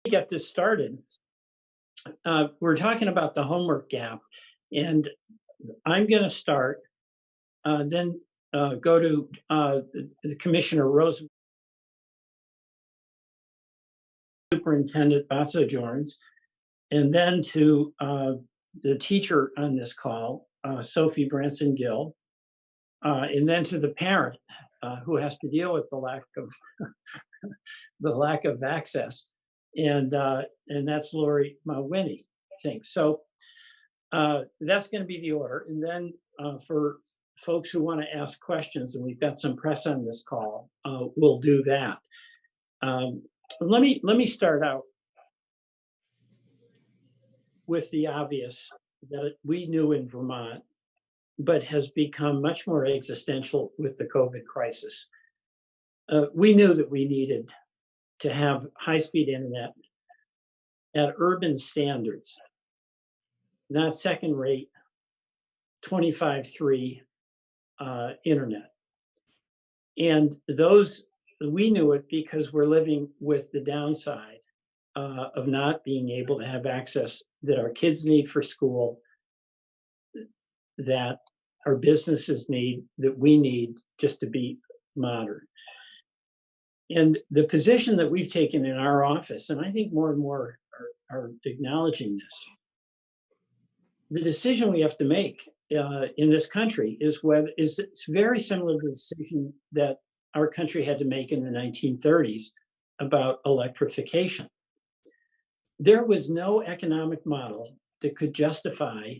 Get this started. We're talking about the homework gap, and I'm going to start, then go to the Commissioner Rosen, Superintendent Batsajorns, and then to the teacher on this call, Sophie Branson Gill, and then to the parent who has to deal with the lack of access, and that's Lori Mawini, I think. So that's going to be the order, and then for folks who want to ask questions, and we've got some press on this call, we'll do that. Let me start out with the obvious that we knew in Vermont, but has become much more existential with the COVID crisis. We knew that we needed to have high-speed internet at urban standards, not second-rate 25.3 internet. And those, we knew it because we're living with the downside of not being able to have access that our kids need for school, that our businesses need, that we need just to be modern. And the position that we've taken in our office, and I think more and more are acknowledging this, the decision we have to make in this country is it's very similar to the decision that our country had to make in the 1930s about electrification. There was no economic model that could justify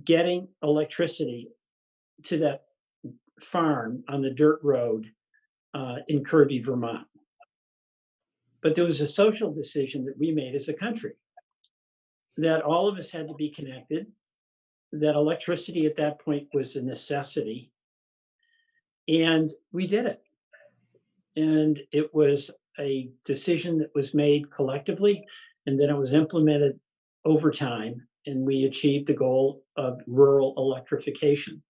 getting electricity to that farm on the dirt road in Kirby, Vermont. But there was a social decision that we made as a country that all of us had to be connected, that electricity at that point was a necessity, and we did it. And it was a decision that was made collectively, and then it was implemented over time, and we achieved the goal of rural electrification.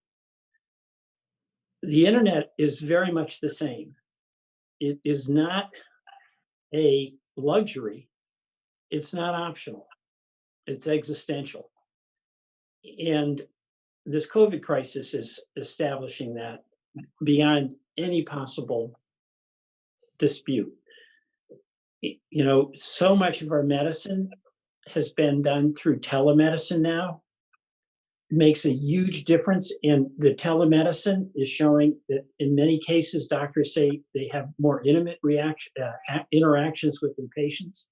The internet is very much the same. It is not a luxury. It's not optional. It's existential. And this COVID crisis is establishing that beyond any possible dispute. So much of our medicine has been done through telemedicine now. It makes a huge difference. And the telemedicine is showing that in many cases, doctors say they have more intimate interactions with their patients.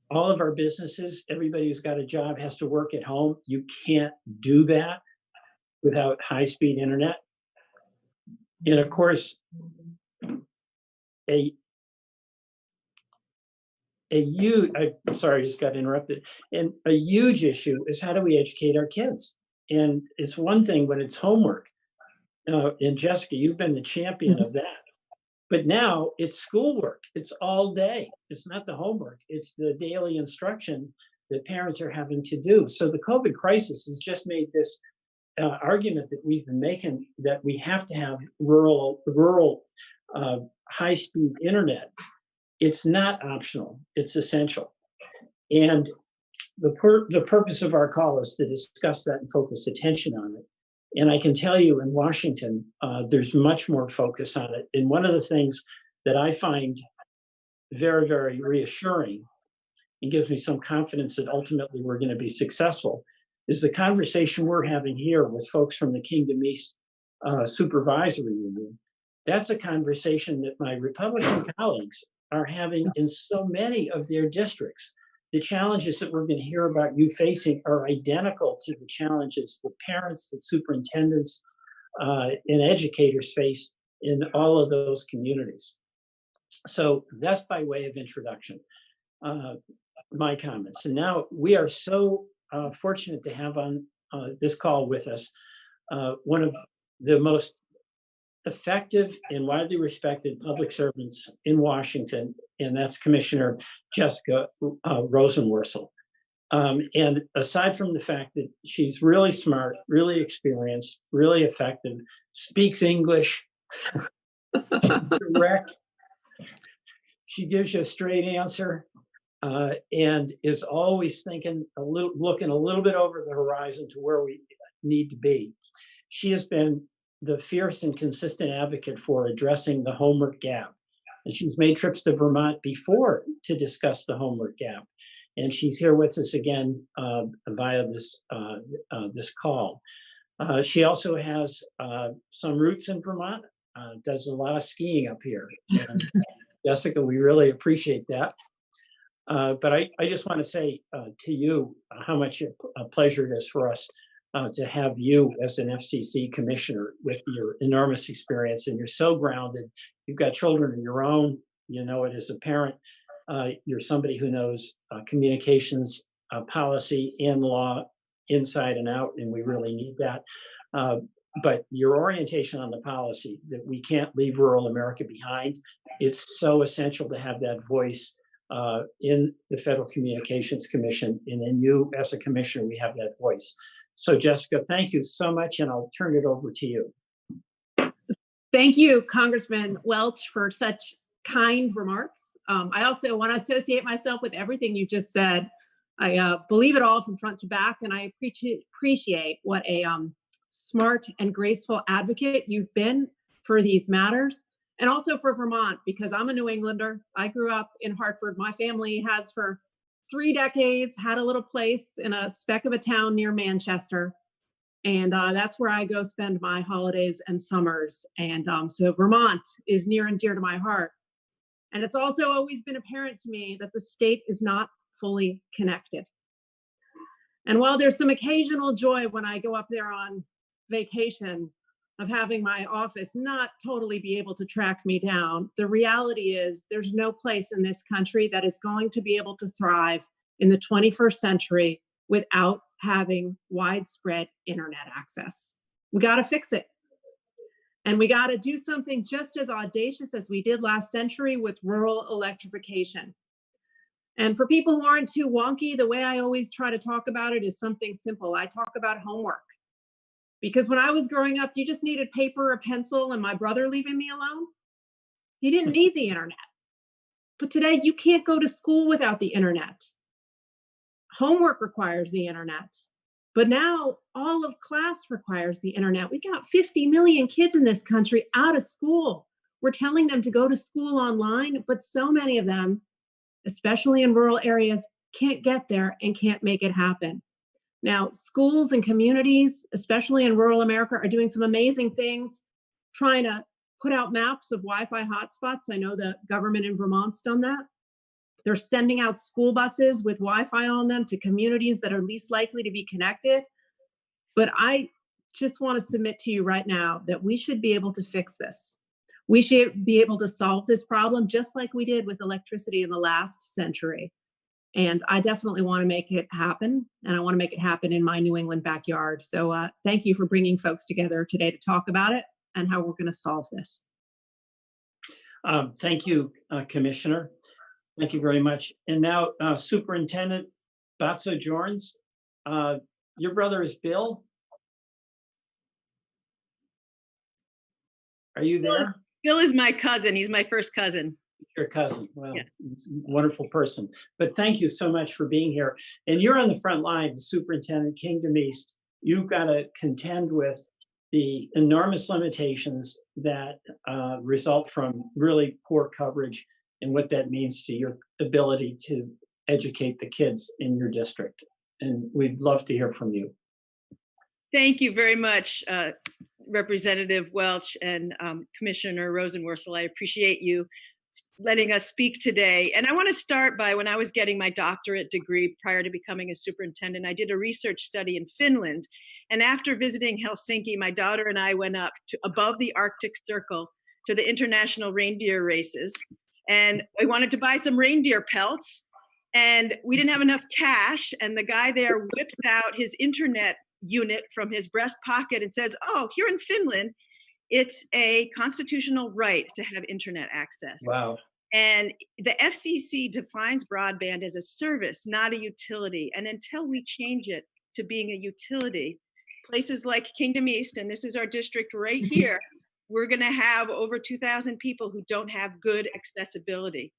All of our businesses, everybody who's got a job has to work at home. You can't do that without high-speed internet. And of course, a huge, I'm sorry, I just got interrupted. And a huge issue is how do we educate our kids? And it's one thing when it's homework. And Jessica, you've been the champion of that. But now it's schoolwork. It's all day. It's not the homework. It's the daily instruction that parents are having to do. So the COVID crisis has just made this argument that we've been making that we have to have rural high-speed internet. It's not optional. It's essential. And the purpose of our call is to discuss that and focus attention on it. And I can tell you in Washington, there's much more focus on it. And one of the things that I find very, very reassuring and gives me some confidence that ultimately we're going to be successful is the conversation we're having here with folks from the Kingdom East Supervisory Union. That's a conversation that my Republican colleagues are having in so many of their districts. The challenges that we're going to hear about you facing are identical to the challenges that parents, that superintendents, and educators face in all of those communities. So that's by way of introduction, my comments. And now we are so fortunate to have on this call with us one of the most effective and widely respected public servants in Washington, and that's Commissioner Jessica Rosenworcel. And aside from the fact that she's really smart, really experienced, really effective, speaks English, direct, she gives you a straight answer, and is always looking a little bit over the horizon to where we need to be. She has been the fierce and consistent advocate for addressing the homework gap. And she's made trips to Vermont before to discuss the homework gap. And she's here with us again via this call. She also has some roots in Vermont, does a lot of skiing up here. And Jessica, we really appreciate that. But I just want to say to you how much a pleasure it is for us to have you as an FCC commissioner with your enormous experience, and you're so grounded. You've got children of your own, you know it as a parent. You're somebody who knows communications, policy, and law inside and out, and we really need that. But your orientation on the policy, that we can't leave rural America behind, it's so essential to have that voice in the Federal Communications Commission, and in you as a commissioner, we have that voice. So Jessica, thank you so much, and I'll turn it over to you. Thank you, Congressman Welch, for such kind remarks. I also want to associate myself with everything you just said. I believe it all from front to back, and I appreciate what a smart and graceful advocate you've been for these matters, and also for Vermont, because I'm a New Englander. I grew up in Hartford. My family has for 3 decades had a little place in a speck of a town near Manchester. And that's where I go spend my holidays and summers. And so Vermont is near and dear to my heart. And it's also always been apparent to me that the state is not fully connected. And while there's some occasional joy when I go up there on vacation of having my office not totally be able to track me down, the reality is there's no place in this country that is going to be able to thrive in the 21st century without having widespread internet access. We got to fix it. And we got to do something just as audacious as we did last century with rural electrification. And for people who aren't too wonky, the way I always try to talk about it is something simple. I talk about homework. Because when I was growing up, you just needed paper, a pencil, and my brother leaving me alone. You didn't need the internet. But today, you can't go to school without the internet. Homework requires the internet. But now all of class requires the internet. We got 50 million kids in this country out of school. We're telling them to go to school online, but so many of them, especially in rural areas, can't get there and can't make it happen. Now, schools and communities, especially in rural America, are doing some amazing things, trying to put out maps of Wi-Fi hotspots. I know the government in Vermont's done that. They're sending out school buses with Wi-Fi on them to communities that are least likely to be connected. But I just want to submit to you right now that we should be able to fix this. We should be able to solve this problem just like we did with electricity in the last century. And I definitely want to make it happen. And I want to make it happen in my New England backyard. So thank you for bringing folks together today to talk about it and how we're going to solve this. Thank you, Commissioner. Thank you very much. And now, Superintendent Batso-Jorns, your brother is Bill. Are you there? Bill is my cousin. He's my first cousin. Your cousin. Well, yeah. Wonderful person. But thank you so much for being here. And you're on the front line, Superintendent Kingdom East. You've got to contend with the enormous limitations that result from really poor coverage and what that means to your ability to educate the kids in your district. And we'd love to hear from you. Thank you very much, Representative Welch and Commissioner Rosenworcel. I appreciate you letting us speak today. And I want to start by when I was getting my doctorate degree prior to becoming a superintendent, I did a research study in Finland. And after visiting Helsinki, my daughter and I went up to above the Arctic Circle to the international reindeer races. And I wanted to buy some reindeer pelts. And we didn't have enough cash. And the guy there whips out his internet unit from his breast pocket and says, "Oh, here in Finland, it's a constitutional right to have internet access." Wow. And the FCC defines broadband as a service, not a utility. And until we change it to being a utility, places like Kingdom East, and this is our district right here, we're going to have over 2,000 people who don't have good accessibility.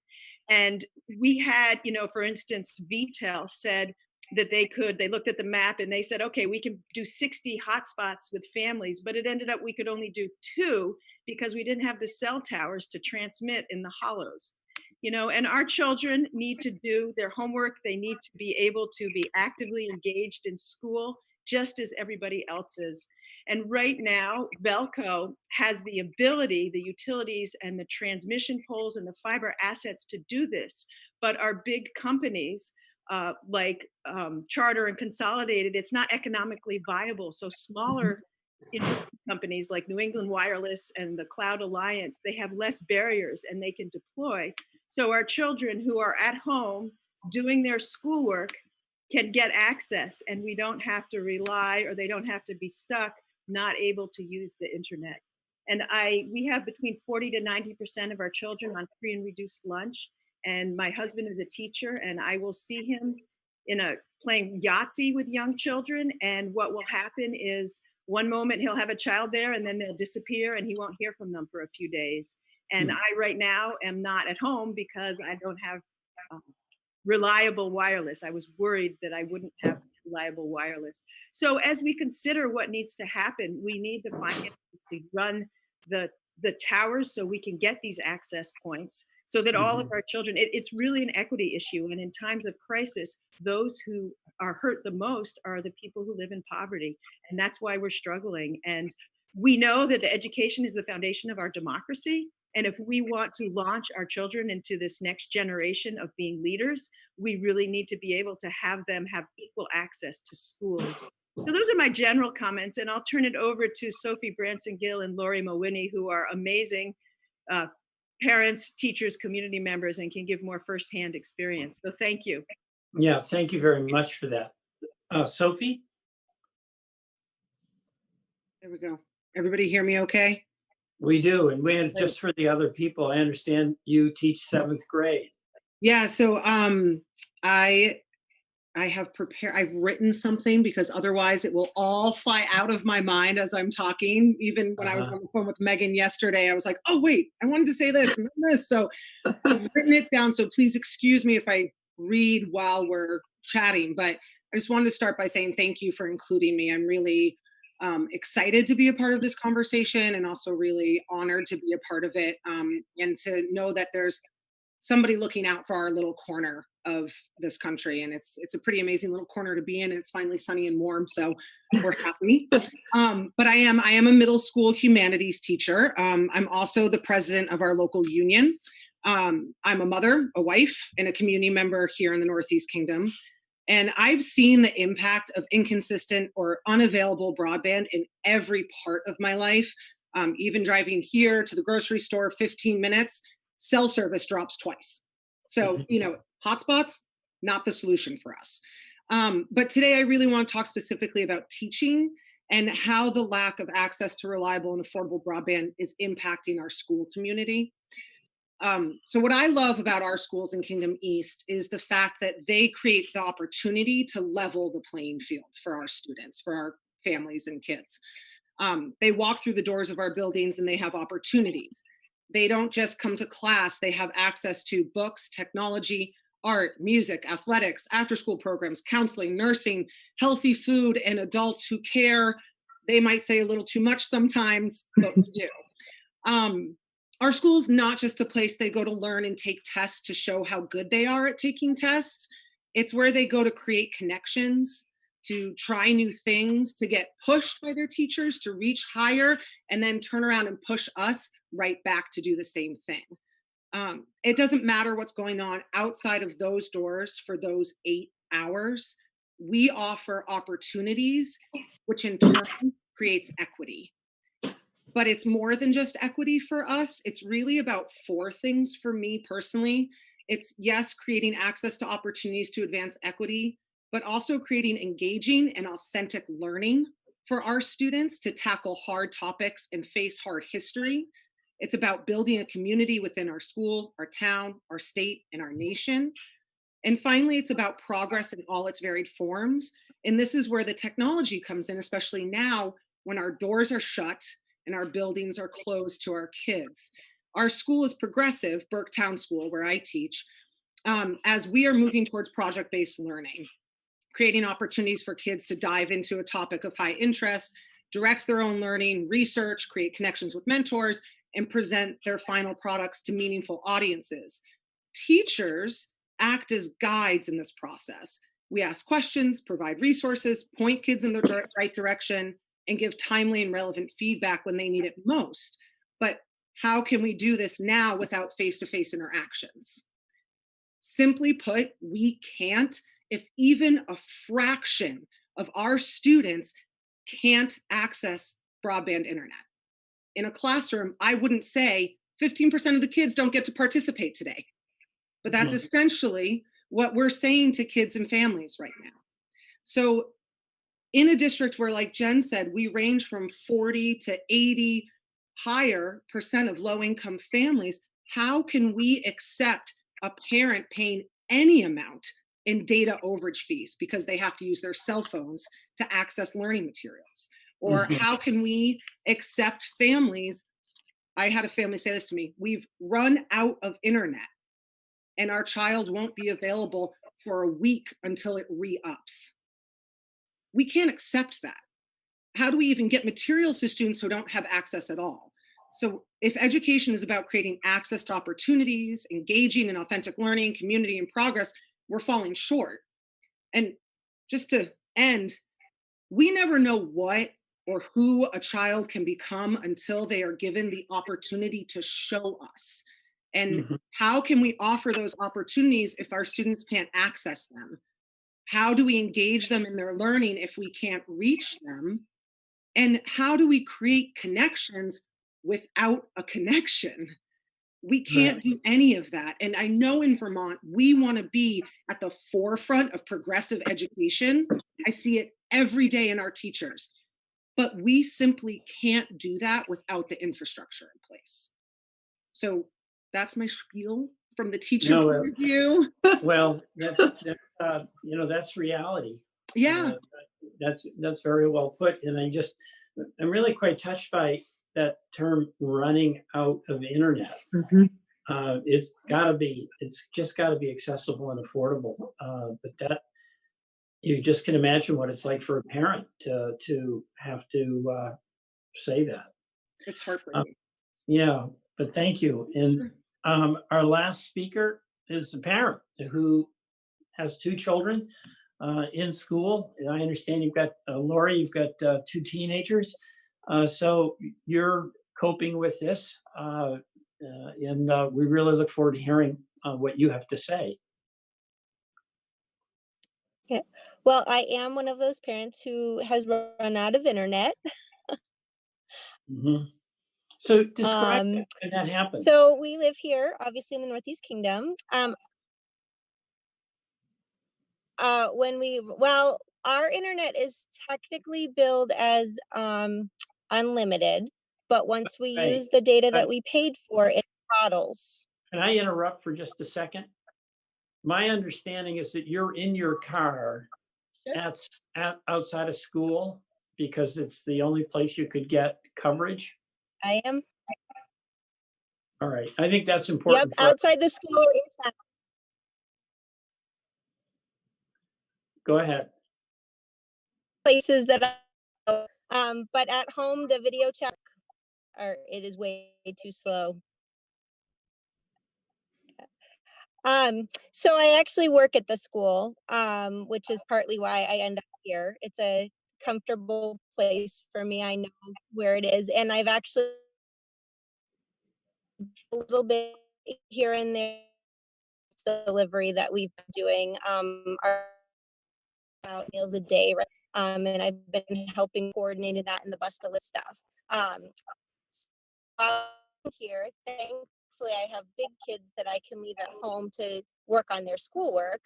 And we had, for instance, VTEL said that they looked at the map and they said, okay, we can do 60 hotspots with families, but it ended up we could only do 2 because we didn't have the cell towers to transmit in the hollows. And our children need to do their homework. They need to be able to be actively engaged in school, just as everybody else is. And right now, Velco has the ability, the utilities and the transmission poles and the fiber assets to do this. But our big companies, like Charter and Consolidated, it's not economically viable. So smaller companies like New England Wireless and the Cloud Alliance, they have less barriers and they can deploy. So our children who are at home doing their schoolwork can get access, and we don't have to rely, or they don't have to be stuck not able to use the internet. And we have between 40 to 90% of our children on free and reduced lunch. And my husband is a teacher, and I will see him playing Yahtzee with young children. And what will happen is one moment he'll have a child there and then they'll disappear and he won't hear from them for a few days. And I right now am not at home because I don't have reliable wireless. I was worried that I wouldn't have reliable wireless. So as we consider what needs to happen, we need the finances to run the towers so we can get these access points so that all of our children, it's really an equity issue. And in times of crisis, those who are hurt the most are the people who live in poverty. And that's why we're struggling. And we know that the education is the foundation of our democracy. And if we want to launch our children into this next generation of being leaders, we really need to be able to have them have equal access to schools. So those are my general comments, and I'll turn it over to Sophie Branson-Gill and Lori Mowini, who are amazing parents, teachers, community members, and can give more firsthand experience. So thank you. Yeah, thank you very much for that. Sophie? There we go. Everybody hear me okay? We do. And just for the other people, I understand you teach 7th grade. Yeah, so I I've written something because otherwise it will all fly out of my mind as I'm talking. Even when I was on the phone with Megan yesterday, I was like, oh, wait, I wanted to say this and then this. So I've written it down. So please excuse me if I read while we're chatting, but I just wanted to start by saying thank you for including me. I'm really excited to be a part of this conversation and also really honored to be a part of it, and to know that there's somebody looking out for our little corner of this country. And it's a pretty amazing little corner to be in. And it's finally sunny and warm, so we're happy. But I am a middle school humanities teacher. I'm also the president of our local union. I'm a mother, a wife, and a community member here in the Northeast Kingdom. And I've seen the impact of inconsistent or unavailable broadband in every part of my life. Even driving here to the grocery store, 15 minutes, cell service drops twice. So, hotspots, not the solution for us. But today I really want to talk specifically about teaching and how the lack of access to reliable and affordable broadband is impacting our school community. So what I love about our schools in Kingdom East is the fact that they create the opportunity to level the playing field for our students, for our families and kids. They walk through the doors of our buildings and they have opportunities. They don't just come to class, they have access to books, technology, art, music, athletics, after-school programs, counseling, nursing, healthy food, and adults who care. They might say a little too much sometimes, but we do. Our school is not just a place they go to learn and take tests to show how good they are at taking tests. It's where they go to create connections, to try new things, to get pushed by their teachers, to reach higher, and then turn around and push us right back to do the same thing. It doesn't matter what's going on outside of those doors for those 8 hours. We offer opportunities, which in turn creates equity. But it's more than just equity for us. It's really about 4 things for me personally. It's, yes, creating access to opportunities to advance equity, but also creating engaging and authentic learning for our students to tackle hard topics and face hard history. It's about building a community within our school, our town, our state, and our nation. And finally, it's about progress in all its varied forms. And this is where the technology comes in, especially now when our doors are shut and our buildings are closed to our kids. Our school is progressive, Burketown School, where I teach, as we are moving towards project-based learning, creating opportunities for kids to dive into a topic of high interest, direct their own learning, research, create connections with mentors, and present their final products to meaningful audiences. Teachers act as guides in this process. We ask questions, provide resources, point kids in the right direction, and give timely and relevant feedback when they need it most. But how can we do this now without face-to-face interactions? Simply put, we can't if even a fraction of our students can't access broadband internet. In a classroom, I wouldn't say 15% of the kids don't get to participate today, but that's essentially what we're saying to kids and families right now. So in a district where, like Jen said, we range from 40 to 80 higher percent of low income families, how can we accept a parent paying any amount in data overage fees because they have to use their cell phones to access learning materials? Or how can we accept families? I had a family say this to me: we've run out of internet and our child won't be available for a week until it re-ups. We can't accept that. How do we even get materials to students who don't have access at all? So if education is about creating access to opportunities, engaging in authentic learning, community, and progress, we're falling short. And just to end, we never know what or who a child can become until they are given the opportunity to show us. And how can we offer those opportunities if our students can't access them? How do we engage them in their learning if we can't reach them? And how do we create connections without a connection? We can't do any of that. And I know in Vermont, we want to be at the forefront of progressive education. I see it every day in our teachers. But we simply can't do that without the infrastructure in place. So that's my spiel from the teacher No, point of view. well, that's reality. Yeah. That's very well put. And I'm really quite touched by that term running out of internet. Mhm. It's just gotta be accessible and affordable. But that, you just can imagine what it's like for a parent to have to say that. It's Um, heartbreaking. yeah, but thank you. And Sure. our last speaker is a parent who has two children in school. And I understand you've got, Lori, you've got two teenagers. So you're coping with this. And we really look forward to hearing what you have to say. Yeah. Well, I am one of those parents who has run out of internet. Mhm. So describe Um, that when that happens. so we live here, obviously in the Northeast Kingdom. Well, our internet is technically billed as unlimited, but once we Right. use the data that But we paid for, it throttles. can I interrupt for just a second? My understanding is that you're in your car Sure. outside of school because it's the only place you could get coverage. I am. All right. I think that's Yep, important for, outside the school or in town. go ahead. Places that but at home the video chat it is way too slow. So I actually work at the school, which is partly why I end up here. It's a comfortable place for me. I know where it is, and I've actually a little bit here and there delivery that we've been doing. Our about meals a day, right? And I've been helping coordinating that in the bus delivery stuff. While I'm here, thankfully, I have big kids that I can leave at home to work on their schoolwork.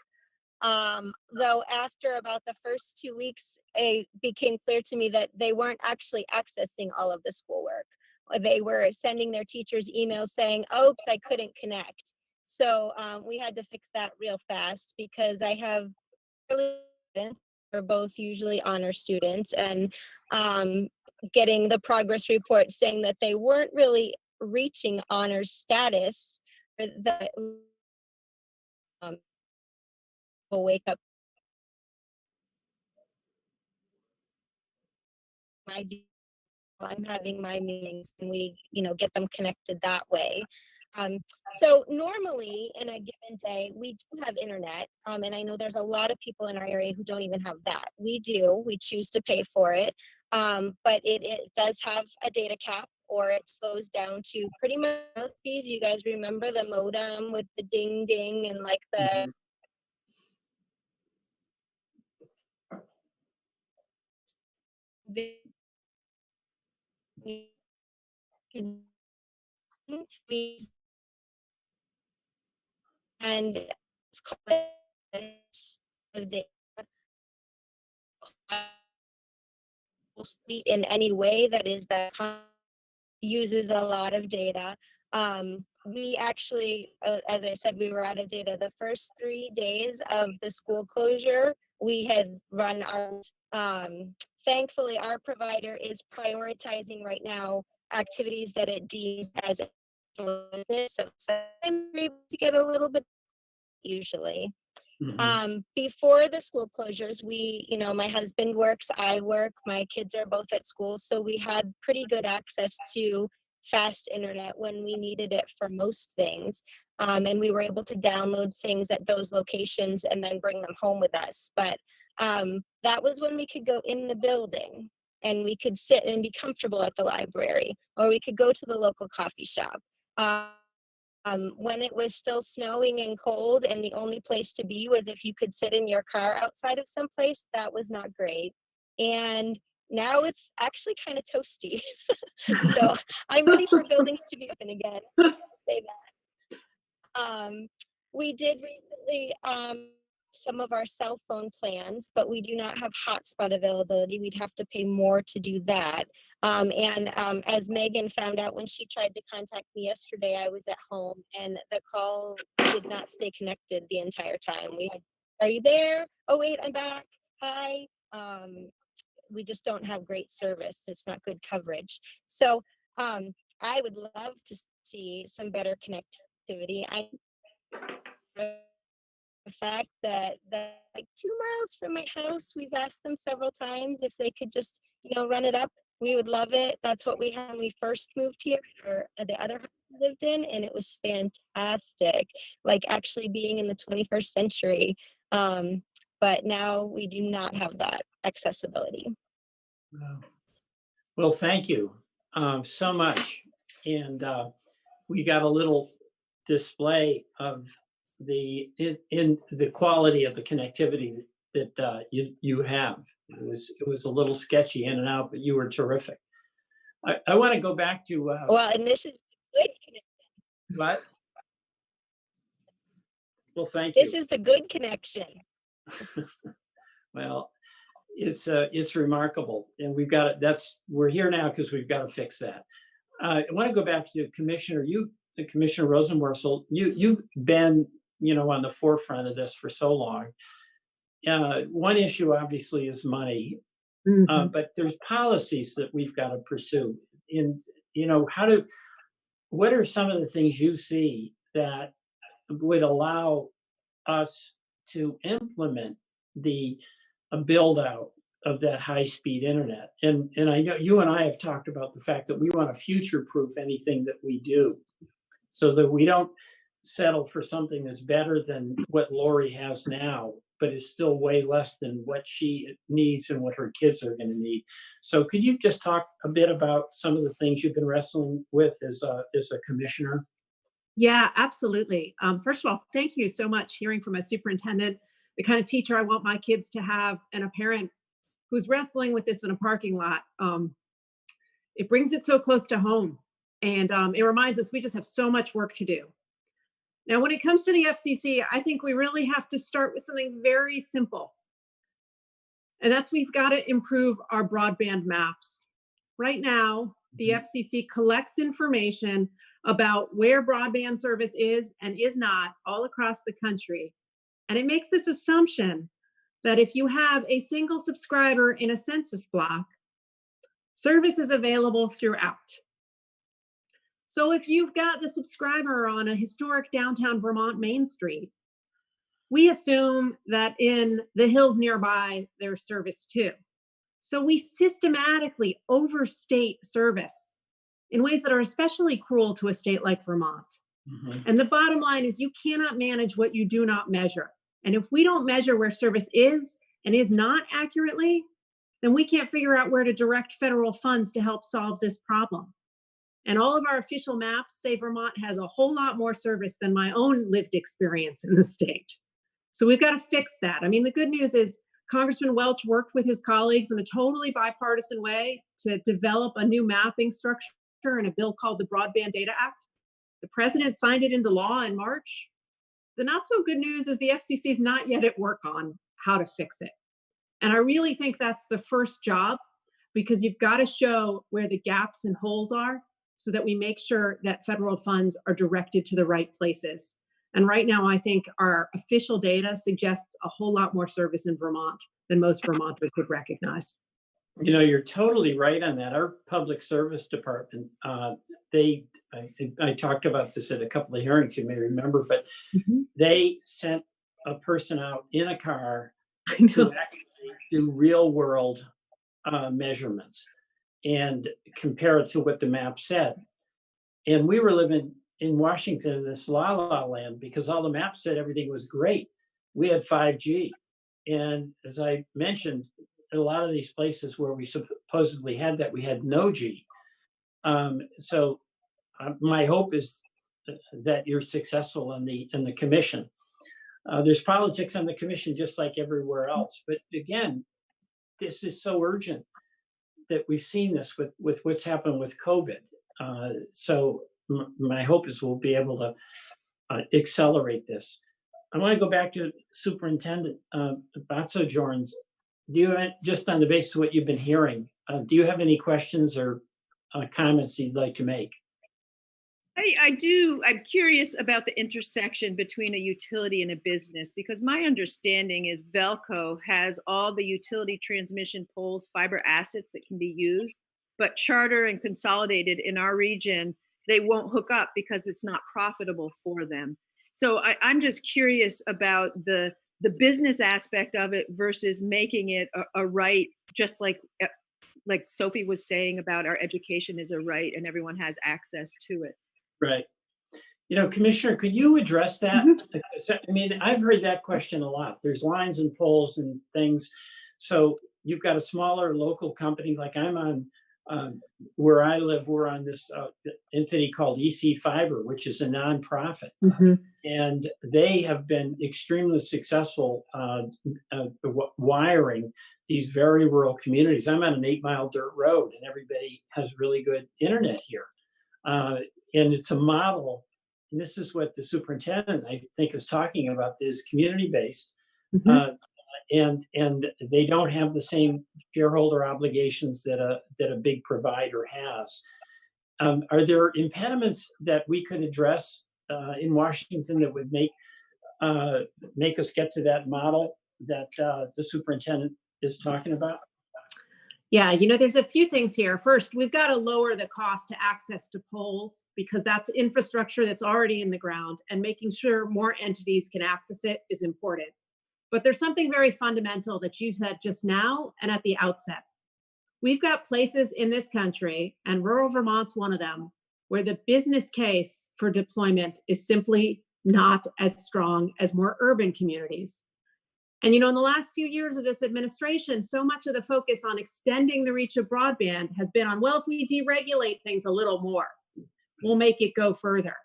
Though after about the first 2 weeks, it became clear to me that they weren't actually accessing all of the schoolwork. They were sending their teachers emails saying, oops, I couldn't connect. So we had to fix that real fast because I have are both usually honor students, and getting the progress report saying that they weren't really reaching honor status, or that will wake up my I'm having my meetings and we, get them connected that way. So normally in a given day, we do have internet. And I know there's a lot of people in our area who don't even have that. We do, we choose to pay for it. But it does have a data cap, or it slows down to pretty much speeds. You guys remember the modem with the ding ding and like the we and it's called of data in any way that is that uses a lot of data. We actually, as I said, we were out of data. The first 3 days of the school closure, we had run our, thankfully, our provider is prioritizing right now activities that it deems as a business. So I'm able to get a little bit usually. Before the school closures, my husband works, I work, my kids are both at school. So we had pretty good access to fast internet when we needed it for most things. And we were able to download things at those locations and then bring them home with us. But that was when we could go in the building and we could sit and be comfortable at the library, or we could go to the local coffee shop. When it was still snowing and cold and the only place to be was if you could sit in your car outside of some place, that was not great. And now it's actually kind of toasty. So I'm ready for buildings to be open again. I'll say that. We did recently some of our cell phone plans, but we do not have hotspot availability. We'd have to pay more to do that. As Megan found out when she tried to contact me yesterday, I was at home and the call did not stay connected the entire time. We had, are you there? Oh wait, I'm back. Hi. We just don't have great service. It's not good coverage. So I would love to see some better connectivity. The fact that like 2 miles from my house, we've asked them several times if they could just, run it up. We would love it. That's what we had when we first moved here, or the other house we lived in, and it was fantastic. Like actually being in the 21st century. But now we do not have that accessibility. Well, thank you so much. And we got a little display of in the quality of the connectivity that you have. It was a little sketchy in and out, but you were terrific. I want to go back to well, and this is good. What? Well, thank you. This is the good connection. Well, it's remarkable, and we've got it. We're here now because we've got to fix that. I want to go back to Commissioner Rosenworcel. You've been on the forefront of this for so long. One issue obviously is money, but there's policies that we've got to pursue. And what are some of the things you see that would allow us to implement the build out of that high-speed internet? And I know you and I have talked about the fact that we want to future-proof anything that we do, so that we don't settle for something that's better than what Lori has now, but is still way less than what she needs and what her kids are going to need. So could you just talk a bit about some of the things you've been wrestling with as a commissioner? Yeah, absolutely. First of all, thank you so much. Hearing from a superintendent, the kind of teacher I want my kids to have, and a parent who's wrestling with this in a parking lot. It brings it so close to home. And it reminds us we just have so much work to do. Now, when it comes to the FCC, I think we really have to start with something very simple. And that's we've got to improve our broadband maps. Right now, the FCC collects information about where broadband service is and is not all across the country. And it makes this assumption that if you have a single subscriber in a census block, service is available throughout. So if you've got the subscriber on a historic downtown Vermont Main Street, we assume that in the hills nearby, there's service too. So we systematically overstate service in ways that are especially cruel to a state like Vermont. And the bottom line is you cannot manage what you do not measure. And if we don't measure where service is and is not accurately, then we can't figure out where to direct federal funds to help solve this problem. And all of our official maps say Vermont has a whole lot more service than my own lived experience in the state. So we've got to fix that. I mean, the good news is Congressman Welch worked with his colleagues in a totally bipartisan way to develop a new mapping structure in a bill called the Broadband Data Act. The president signed it into law in March. The not so good news is the FCC is not yet at work on how to fix it. And I really think that's the first job, because you've got to show where the gaps and holes are so that we make sure that federal funds are directed to the right places. And right now, I think our official data suggests a whole lot more service in Vermont than most Vermonters would recognize. You're totally right on that. Our public service department, I talked about this at a couple of hearings, you may remember, but they sent a person out in a car to actually do real world measurements and compare it to what the map said. And we were living in Washington in this la la land because all the maps said everything was great. We had 5G. And as I mentioned, a lot of these places where we supposedly had that, we had no G. So my hope is that you're successful in the commission. There's politics on the commission just like everywhere else. But again, this is so urgent that we've seen this with what's happened with COVID. So my hope is we'll be able to accelerate this. I want to go back to Superintendent Batsojorns. Do you, just on the basis of what you've been hearing, do you have any questions or comments you'd like to make? I do. I'm curious about the intersection between a utility and a business, because my understanding is Velco has all the utility transmission poles, fiber assets that can be used, but Charter and Consolidated in our region, they won't hook up because it's not profitable for them. So I'm just curious about the business aspect of it versus making it a right, just like Sophie was saying about our education is a right and everyone has access to it. Right. You know, Commissioner, could you address that? Because, I mean, I've heard that question a lot. There's lines and poles and things. So you've got a smaller local company like I'm on, where I live, we're on this entity called EC Fiber, which is a nonprofit. And they have been extremely successful wiring these very rural communities. I'm on an 8-mile dirt road and everybody has really good internet here. And it's a model, and this is what the superintendent, I think, is talking about, is community-based. And they don't have the same shareholder obligations that a big provider has. Are there impediments that we could address in Washington that would make us get to that model that the superintendent is talking about? Yeah, there's a few things here. First, we've got to lower the cost to access to poles because that's infrastructure that's already in the ground, and making sure more entities can access it is important. But there's something very fundamental that you said just now and at the outset. We've got places in this country, and rural Vermont's one of them, where the business case for deployment is simply not as strong as more urban communities. And in the last few years of this administration, so much of the focus on extending the reach of broadband has been on, well, if we deregulate things a little more, we'll make it go further.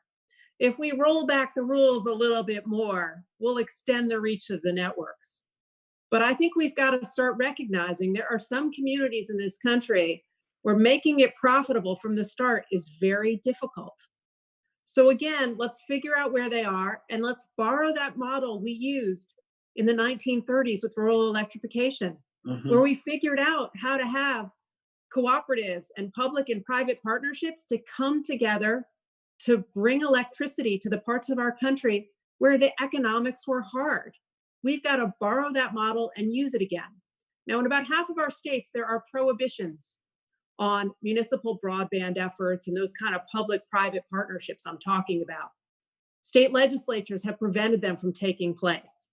If we roll back the rules a little bit more, we'll extend the reach of the networks. But I think we've got to start recognizing there are some communities in this country where making it profitable from the start is very difficult. So again, let's figure out where they are and let's borrow that model we used in the 1930s with rural electrification, where we figured out how to have cooperatives and public and private partnerships to come together to bring electricity to the parts of our country where the economics were hard. We've got to borrow that model and use it again. Now, in about half of our states, there are prohibitions on municipal broadband efforts and those kind of public-private partnerships I'm talking about. State legislatures have prevented them from taking place.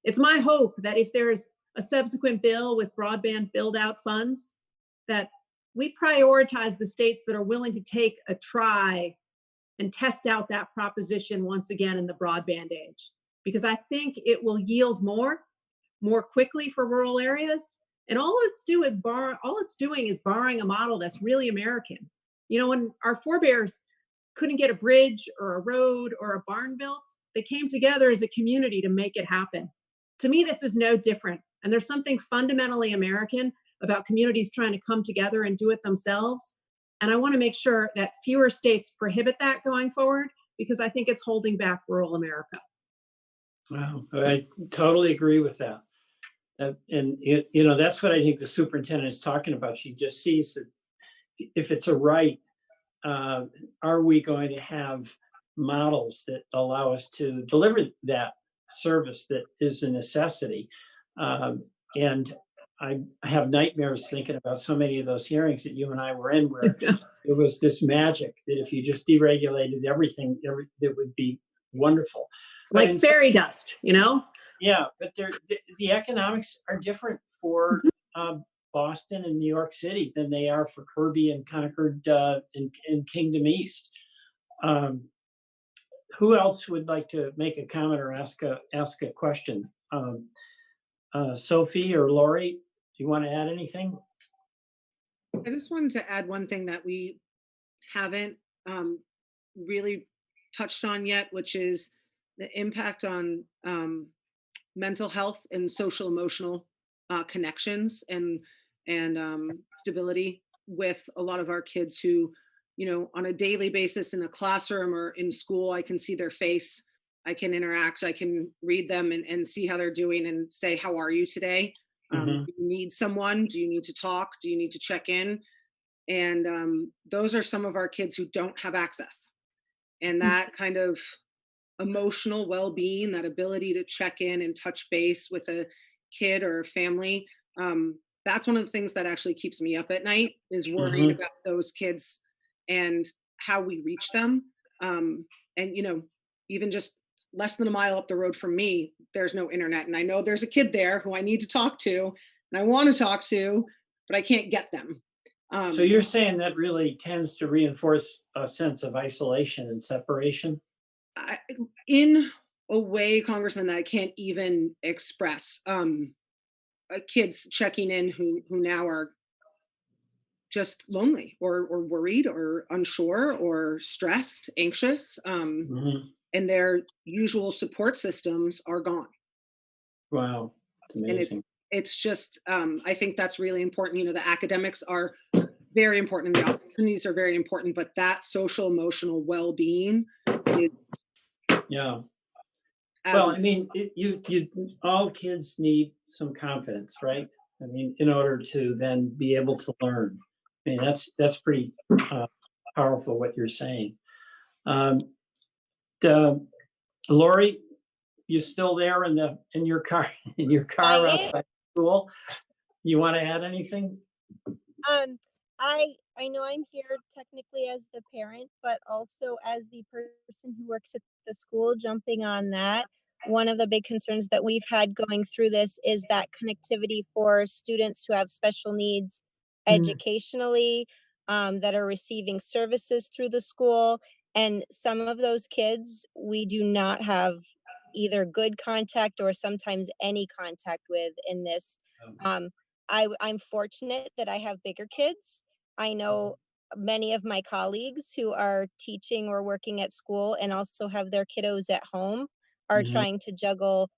It's my hope that if there's a subsequent bill with broadband build-out funds, that we prioritize the states that are willing to take a try and test out that proposition once again in the broadband age, because I think it will yield more quickly for rural areas. And all it's doing is borrowing a model that's really American. When our forebears couldn't get a bridge or a road or a barn built, they came together as a community to make it happen. To me, this is no different. And there's something fundamentally American about communities trying to come together and do it themselves. And I want to make sure that fewer states prohibit that going forward, because I think it's holding back rural America. Wow, I totally agree with that. And that's what I think the superintendent is talking about. She just sees that if it's a right, are we going to have models that allow us to deliver that service that is a necessity? And I have nightmares thinking about so many of those hearings that you and I were in, where it was this magic that if you just deregulated everything, that would be wonderful. Like fairy dust, Yeah, but the economics are different for Boston and New York City than they are for Kirby and Concord and Kingdom East. Who else would like to make a comment or ask a question? Sophie or Lori, do you want to add anything? I just wanted to add one thing that we haven't really touched on yet, which is the impact on mental health and social emotional connections and stability with a lot of our kids who, on a daily basis in a classroom or in school, I can see their face I can interact, I can read them and see how they're doing and say, how are you today? Mhm. Do you need someone? Do you need to talk? Do you need to check in? And those are some of our kids who don't have access. And that kind of emotional well-being, that ability to check in and touch base with a kid or a family, that's one of the things that actually keeps me up at night, is worrying Mhm. about those kids and how we reach them. And even just less than a mile up the road from me, there's no internet, and I know there's a kid there who I need to talk to and I want to talk to, but I can't get them. So you're saying that really tends to reinforce a sense of isolation and separation? In a way, Congressman, that I can't even express. Kids checking in who now are just lonely or worried or unsure or stressed, anxious, Mhm. and their usual support systems are gone. Wow, it's And amazing. it's just I think that's really important. The academics are very important and the opportunities are very important, but that social emotional well-being is Yeah. as Well, I mean, all kids need some confidence, right? I mean, in order to then be able to learn. I mean, that's pretty uh, powerful what you're saying. Um, Lori, you still there in your car in your car I outside school? You want to add anything? Um, I know I'm here technically as the parent, but also as the person who works at the school, jumping on that. One of the big concerns that we've had going through this is that connectivity for students who have special needs Mm, educationally, that are receiving services through the school. And some of those kids we do not have either good contact or sometimes any contact with in this. Um, I'm fortunate that I have bigger kids. I know many of my colleagues who are teaching or working at school and also have their kiddos at home are mhm, trying to juggle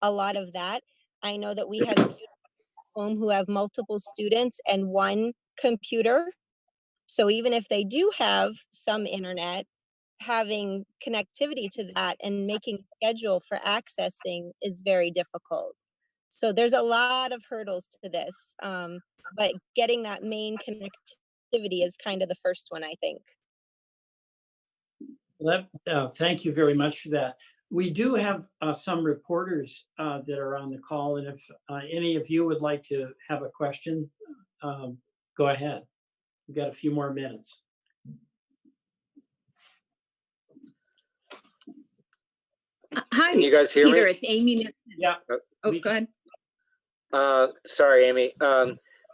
a lot of that. I know that we have students at home who have multiple students and one computer. So even if they do have some internet, having connectivity to that and making a schedule for accessing is very difficult. So there's a lot of hurdles to this, but getting that main connectivity is kind of the first one, I think. Thank you very much for that. We do have some reporters that are on the call, and if any of you would like to have a question, um, go ahead. We've got a few more minutes. Hi, Can you guys hear Peter. me? It's Amy Nitz. Yeah. Oh, we go can- ahead. Sorry, Amy.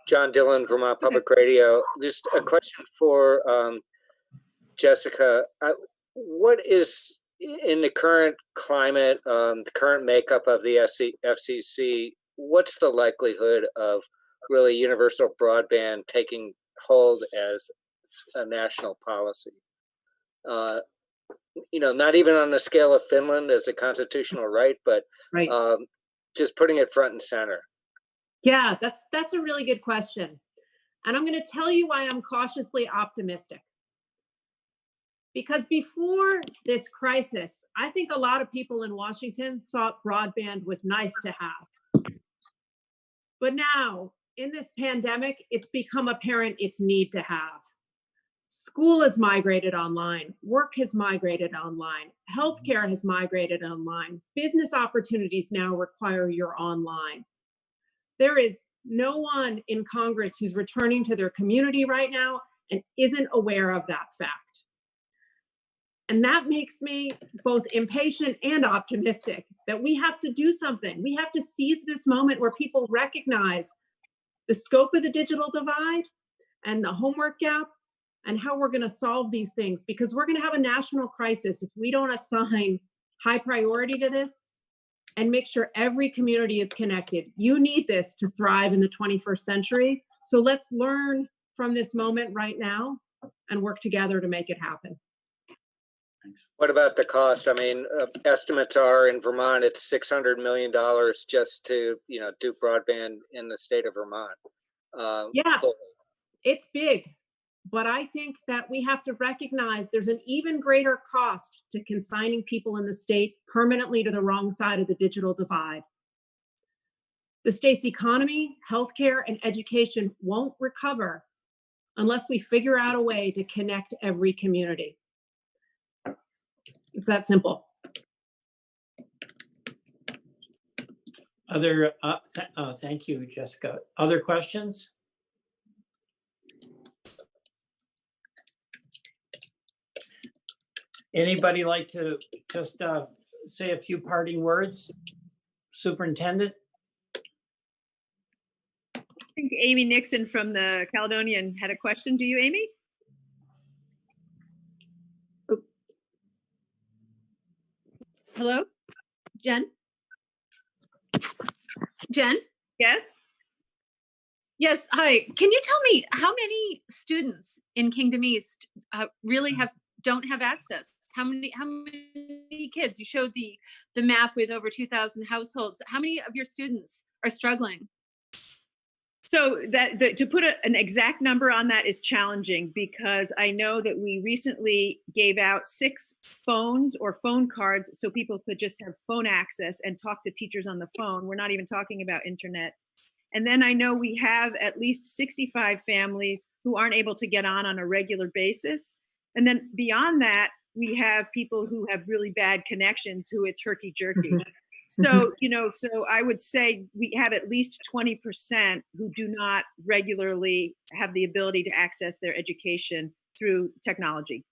John Dillon, Vermont Okay. Public Radio. Just a question for Jessica. What is, in the current climate, the current makeup of the FCC, what's the likelihood of really universal broadband taking hold as a national policy? Not even on the scale of Finland as a constitutional right, but Right. just putting it front and center. Yeah, that's a really good question. And I'm going to tell you why I'm cautiously optimistic. Because before this crisis, I think a lot of people in Washington thought broadband was nice to have. But now, in this pandemic, it's become apparent it's need to have. School has migrated online, work has migrated online, healthcare has migrated online, business opportunities now require you're online. There is no one in Congress who's returning to their community right now and isn't aware of that fact. And that makes me both impatient and optimistic that we have to do something. We have to seize this moment where people recognize the scope of the digital divide and the homework gap and how we're going to solve these things, because we're going to have a national crisis if we don't assign high priority to this and make sure every community is connected. You need this to thrive in the 21st century. So let's learn from this moment right now and work together to make it happen. What about the cost? I mean, estimates are in Vermont, it's $600 million just to, do broadband in the state of Vermont. Yeah, Fully. it's big. but I think that we have to recognize there's an even greater cost to consigning people in the state permanently to the wrong side of the digital divide. The state's economy, healthcare, and education won't recover unless we figure out a way to connect every community. It's that simple. Thank you, Jessica. Other questions? Anybody like to just say a few parting words? Superintendent? I think Amy Nixon from the Caledonian had a question. Do you, Amy? Hello? Jen? Jen? Yes? Yes, hi. Can you tell me how many students in Kingdom East really don't have access? How many kids? You showed the map with over 2,000 households. How many of your students are struggling? So to put an exact number on that is challenging, because I know that we recently gave out 6 phones or phone cards so people could just have phone access and talk to teachers on the phone. We're not even talking about internet. And then I know we have at least 65 families who aren't able to get on a regular basis. And then beyond that, we have people who have really bad connections who it's herky jerky. So, so I would say we have at least 20% who do not regularly have the ability to access their education through technology.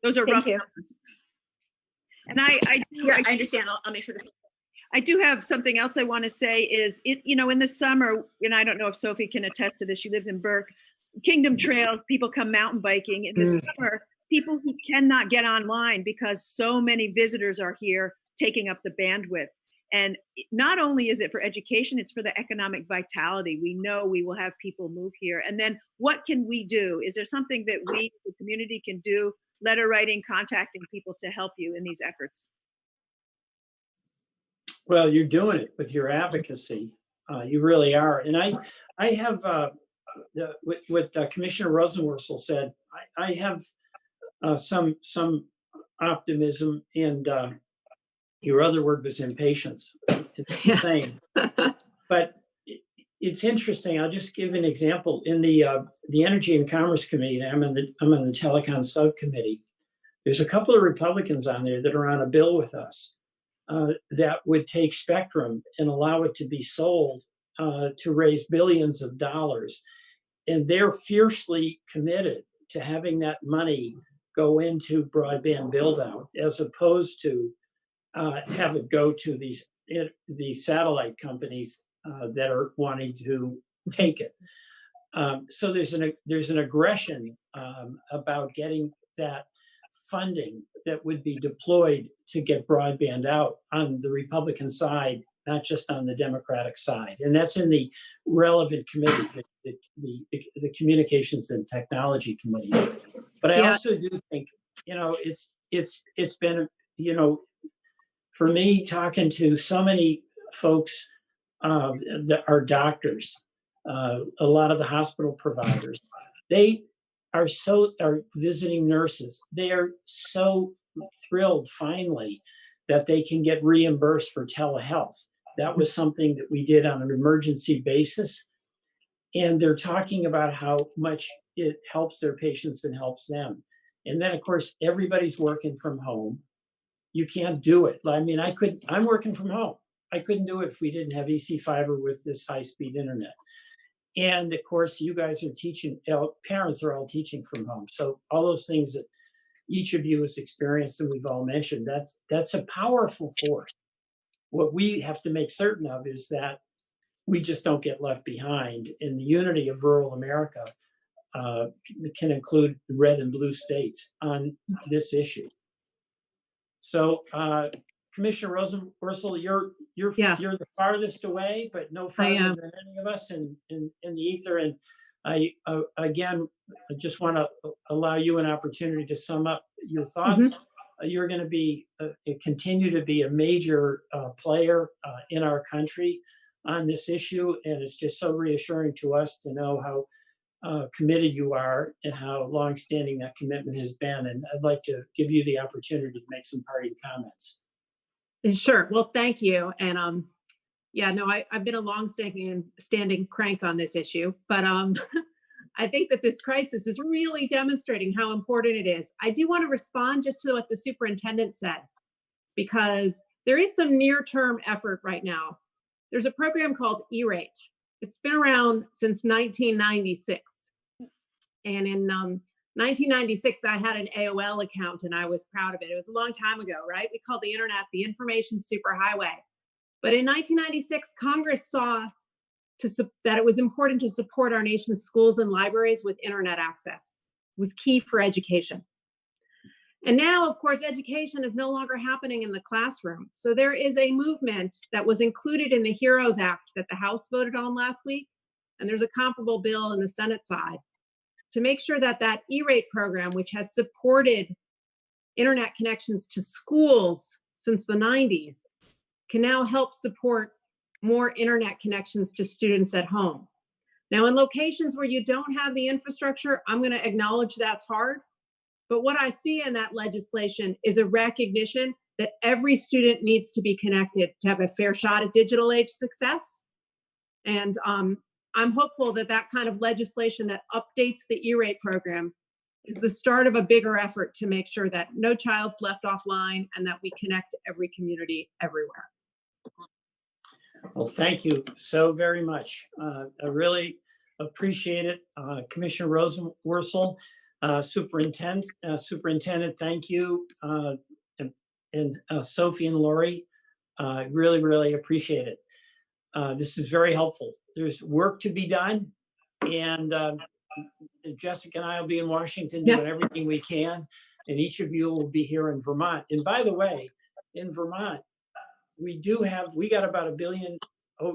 Those are rough numbers. And I understand. I'll make sure this. I do have something else I want to say is in the summer, and I don't know if Sophie can attest to this, she lives in Burke, Kingdom Trails, people come mountain biking. In the summer, people who cannot get online because so many visitors are here taking up the bandwidth. And not only is it for education, it's for the economic vitality. We know we will have people move here. And then what can we do? Is there something that we, the community, can do? Letter writing, contacting people to help you in these efforts? Well, you're doing it with your advocacy. You really are. And I have, what Commissioner Rosenworcel said, I have some optimism, and your other word was impatience. It's the same. But it's interesting. I'll just give an example. In the Energy and Commerce Committee, I'm on the telecom subcommittee. There's a couple of Republicans on there that are on a bill with us that would take spectrum and allow it to be sold to raise billions of dollars. And they're fiercely committed to having that money go into broadband build out, as opposed to have it go to these satellite companies that are wanting to take it. So there's an aggression about getting that funding that would be deployed to get broadband out on the Republican side, not just on the Democratic side. And that's in the relevant committee, the Communications and Technology Committee. But I also do think, it's been, for me, talking to so many folks that are doctors, a lot of the hospital providers, they are visiting nurses. They are so thrilled finally that they can get reimbursed for telehealth. That was something that we did on an emergency basis. And they're talking about how much it helps their patients and helps them. And then, of course, everybody's working from home. You can't do it. I mean, I'm working from home. I couldn't do it if we didn't have EC fiber with this high-speed internet. And of course, you guys are teaching, parents are all teaching from home. So all those things that each of you has experienced and we've all mentioned, that's a powerful force. What we have to make certain of is that we just don't get left behind. And the unity of rural America can include red and blue states on this issue. So Commissioner Rosenworcel, you're the farthest away, but no farther than any of us in the ether. And I just want to allow you an opportunity to sum up your thoughts. You're going to be continue to be a major player in our country on this issue, and it's just so reassuring to us to know how committed you are and how longstanding that commitment has been. And I'd like to give you the opportunity to make some parting comments. Sure. Well, thank you. And yeah, no, I've been a standing crank on this issue, but I think that this crisis is really demonstrating how important it is. I do want to respond just to what the superintendent said, because there is some near-term effort right now. There's a program called E-Rate. It's been around since 1996. And in 1996, I had an AOL account and I was proud of it. It was a long time ago, right? We called the internet the information superhighway. But in 1996, Congress saw that it was important to support our nation's schools and libraries with internet access. It was key for education. And now, of course, education is no longer happening in the classroom. So there is a movement that was included in the HEROES Act that the House voted on last week. And there's a comparable bill in the Senate side to make sure that that E-Rate program, which has supported internet connections to schools since the 90s, can now help support more internet connections to students at home. Now, in locations where you don't have the infrastructure, I'm going to acknowledge that's hard. But what I see in that legislation is a recognition that every student needs to be connected to have a fair shot at digital age success. And I'm hopeful that that kind of legislation that updates the E-Rate program is the start of a bigger effort to make sure that no child's left offline and that we connect every community everywhere. Well, thank you so very much. I really appreciate it. Commissioner Rosenworcel, Superintendent, thank you. And Sophie and Lori, really, really appreciate it. This is very helpful. There's work to be done. And Jessica and I will be in Washington doing everything we can. And each of you will be here in Vermont. And by the way, in Vermont, we got about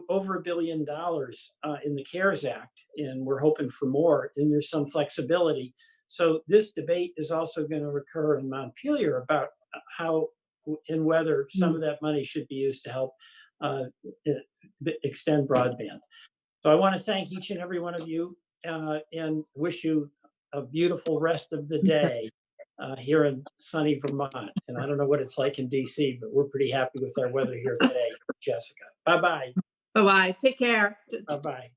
over $1 billion in the CARES Act, and we're hoping for more, and there's some flexibility. So this debate is also going to occur in Montpelier about how and whether some of that money should be used to help extend broadband. So I want to thank each and every one of you and wish you a beautiful rest of the day here in sunny Vermont. And I don't know what it's like in DC, but we're pretty happy with our weather here today, Jessica. Bye-bye. Bye-bye. Take care. Bye-bye.